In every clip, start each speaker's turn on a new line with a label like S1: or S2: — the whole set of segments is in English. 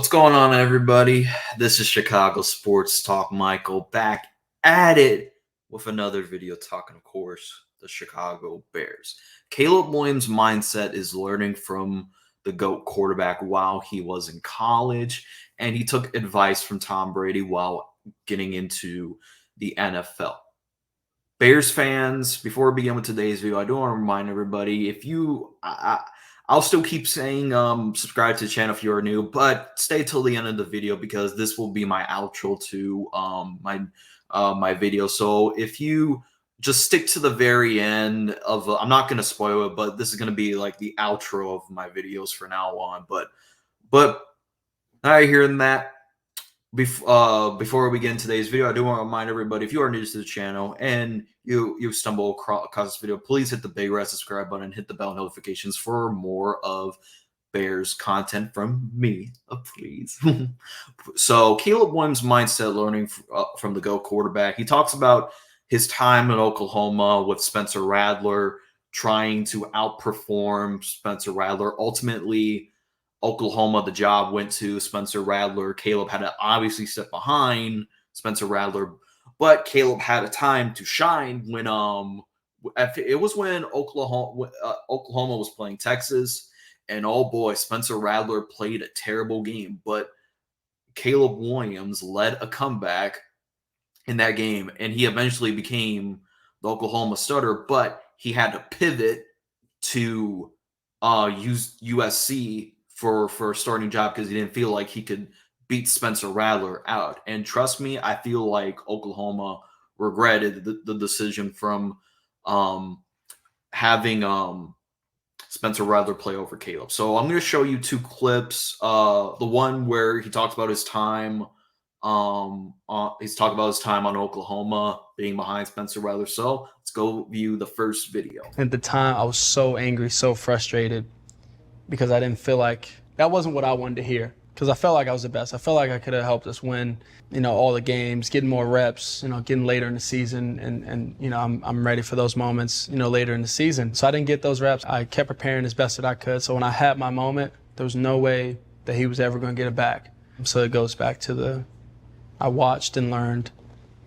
S1: What's going on, everybody? This is Chicago Sports Talk Michael back at it with another video talking, of course, the Chicago Bears. Caleb Williams' mindset is learning from the GOAT quarterback while he was in college, and he took advice from Tom Brady while getting into the NFL. Bears fans, before we begin with today's video, I do want to remind everybody, if you I'll still keep saying subscribe to the channel if you're new, but stay till the end of the video because this will be my outro to my video. So if you just stick to the very end of I'm not going to spoil it, but this is going to be like the outro of my videos for now on. But now you're hearing that, before we begin today's video, I do want to remind everybody, if you are new to the channel and you stumble across this video, please hit the big red subscribe button and hit the bell notifications for more of Bears content from me, please. So Caleb Williams' mindset learning from the GOAT quarterback. He talks about his time in Oklahoma with Spencer Rattler, trying to outperform Spencer Rattler. Ultimately, Oklahoma, the job went to Spencer Rattler. Caleb had to obviously sit behind Spencer Rattler, but Caleb had a time to shine when it was when Oklahoma was playing Texas, and oh boy, Spencer Rattler played a terrible game, but Caleb Williams led a comeback in that game, and he eventually became the Oklahoma starter, but he had to pivot to use USC for a starting job because he didn't feel like he could beat Spencer Rattler out. And trust me, I feel like Oklahoma regretted the decision from having Spencer Rattler play over Caleb. So I'm going to show you two clips. The one where he talks about his time he's talking about his time on Oklahoma being behind Spencer Rattler. So let's go view the first video.
S2: At the time, I was so angry, so frustrated, because I didn't feel like that wasn't what I wanted to hear, because I felt like I was the best. I felt like I could have helped us win, all the games, getting more reps, getting later in the season, and I'm ready for those moments, later in the season. So I didn't get those reps. I kept preparing as best that I could. So when I had my moment, there was no way that he was ever going to get it back. So it goes back to I watched and learned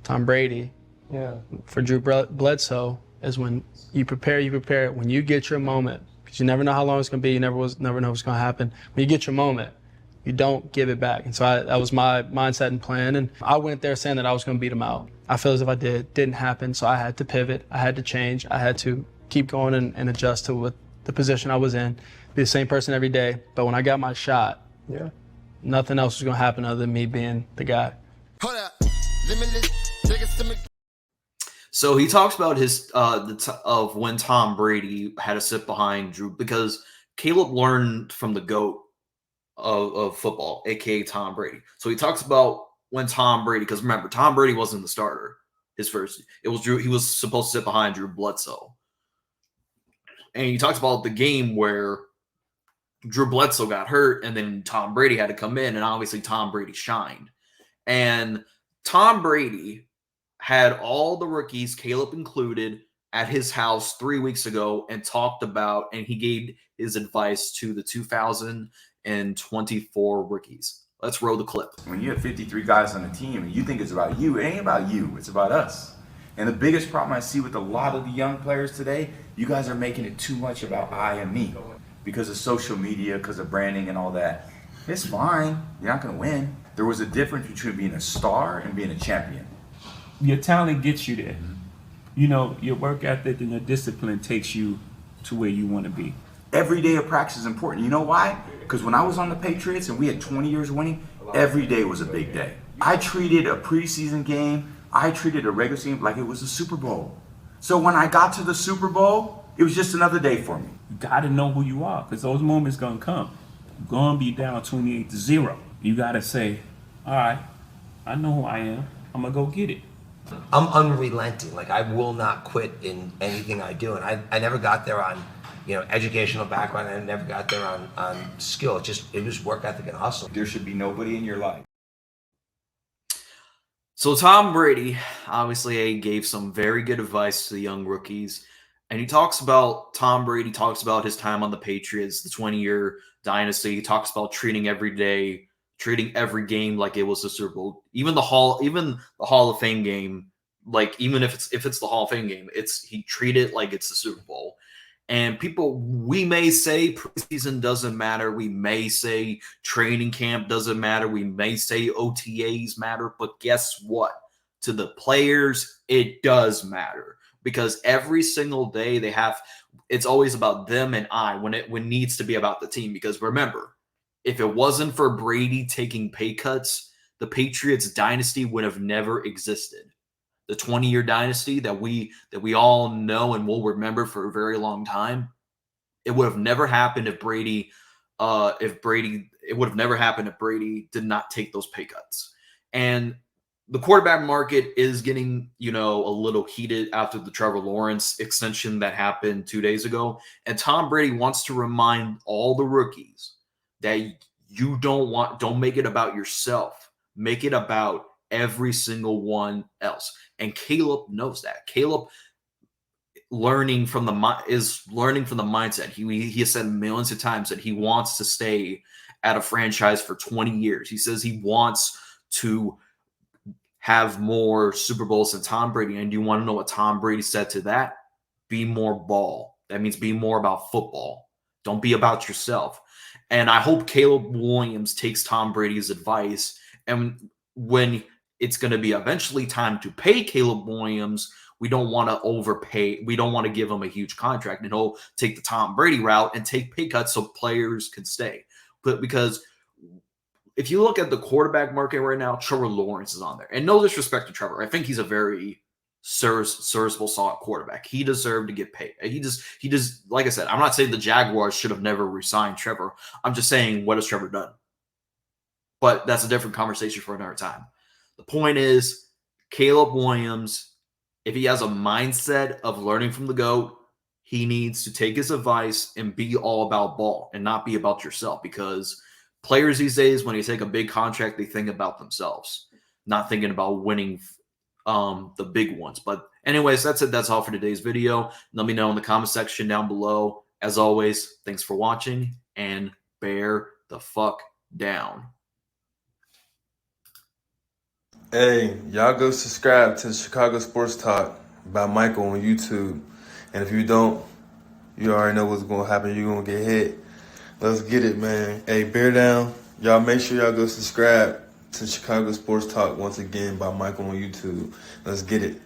S2: Tom Brady. Yeah. For Drew Bledsoe is when you prepare. When you get your moment, because you never know how long it's going to be. You never know what's going to happen. When you get your moment, you don't give it back. And so that was my mindset and plan. And I went there saying that I was going to beat him out. I feel as if I didn't happen. So I had to pivot. I had to change. I had to keep going and adjust to what the position I was in. Be the same person every day. But when I got my shot, nothing else was going to happen other than me being the guy.
S1: So he talks about his of when Tom Brady had to sit behind Drew, because Caleb learned from the GOAT of football, aka Tom Brady. So he talks about when Tom Brady, because remember, Tom Brady wasn't the starter. It was Drew. He was supposed to sit behind Drew Bledsoe, and he talks about the game where Drew Bledsoe got hurt, and then Tom Brady had to come in, and obviously Tom Brady shined, and Tom Brady had all the rookies, Caleb included, at his house 3 weeks ago and talked about, and he gave his advice to the 2024 rookies. Let's roll the clip.
S3: When you have 53 guys on the team and you think it's about you, it ain't about you, it's about us. And the biggest problem I see with a lot of the young players today, you guys are making it too much about I and me because of social media, because of branding and all that. It's fine, you're not gonna win. There was a difference between being a star and being a champion.
S4: Your talent gets you there. Your work ethic and your discipline takes you to where you want to be.
S3: Every day of practice is important. You know why? Because when I was on the Patriots and we had 20 years winning, every day was a big day. I treated a preseason game, I treated a regular season like it was a Super Bowl. So when I got to the Super Bowl, it was just another day for me.
S4: You got to know who you are, because those moments going to come. You're going to be down 28-0. You got to say, all right, I know who I am. I'm going to go get it.
S5: I'm unrelenting. Like, I will not quit in anything I do. And I never got there on, educational background. I never got there on skill. It was work ethic and hustle.
S3: There should be nobody in your life.
S1: So Tom Brady obviously gave some very good advice to the young rookies. And Tom Brady talks about his time on the Patriots, the 20-year dynasty. He talks about treating every day treating every game like it was the Super Bowl. Even the Hall of Fame game, like even if it's the Hall of Fame game, he treated it like it's the Super Bowl. And we may say preseason doesn't matter. We may say training camp doesn't matter. We may say OTAs matter. But guess what? To the players, it does matter, because every single day it's always about them and when it needs to be about the team. Because remember, if it wasn't for Brady taking pay cuts, the Patriots dynasty would have never existed. The 20-year dynasty that we all know and will remember for a very long time, it would have never happened if Brady did not take those pay cuts. And the quarterback market is getting, a little heated after the Trevor Lawrence extension that happened 2 days ago. And Tom Brady wants to remind all the rookies that you don't make it about yourself. Make it about every single one else. And Caleb knows that. Caleb is learning from the mindset. He has said millions of times that he wants to stay at a franchise for 20 years. He says he wants to have more Super Bowls than Tom Brady. And you want to know what Tom Brady said to that? Be more ball. That means be more about football. Don't be about yourself. And I hope Caleb Williams takes Tom Brady's advice. And when it's going to be eventually time to pay Caleb Williams, we don't want to overpay. We don't want to give him a huge contract, and he'll take the Tom Brady route and take pay cuts so players can stay. But because if you look at the quarterback market right now, Trevor Lawrence is on there. And no disrespect to Trevor. I think he's a very serviceable, solid quarterback. He deserved to get paid. He just, like I said, I'm not saying the Jaguars should have never re-signed Trevor. I'm just saying, what has Trevor done? But that's a different conversation for another time. The point is, Caleb Williams, if he has a mindset of learning from the GOAT, he needs to take his advice and be all about ball and not be about yourself, because players these days, when you take a big contract, they think about themselves, not thinking about winning the big ones. But anyways, that's it. That's all for today's video. Let me know in the comment section down below. As always, thanks for watching, and bear the fuck down.
S6: Hey, y'all go subscribe to Chicago Sports Talk by Michael on YouTube. And if you don't, you already know what's going to happen. You're going to get hit. Let's get it, man. Hey, bear down. Y'all make sure y'all go subscribe to Chicago Sports Talk once again by Michael on YouTube. Let's get it.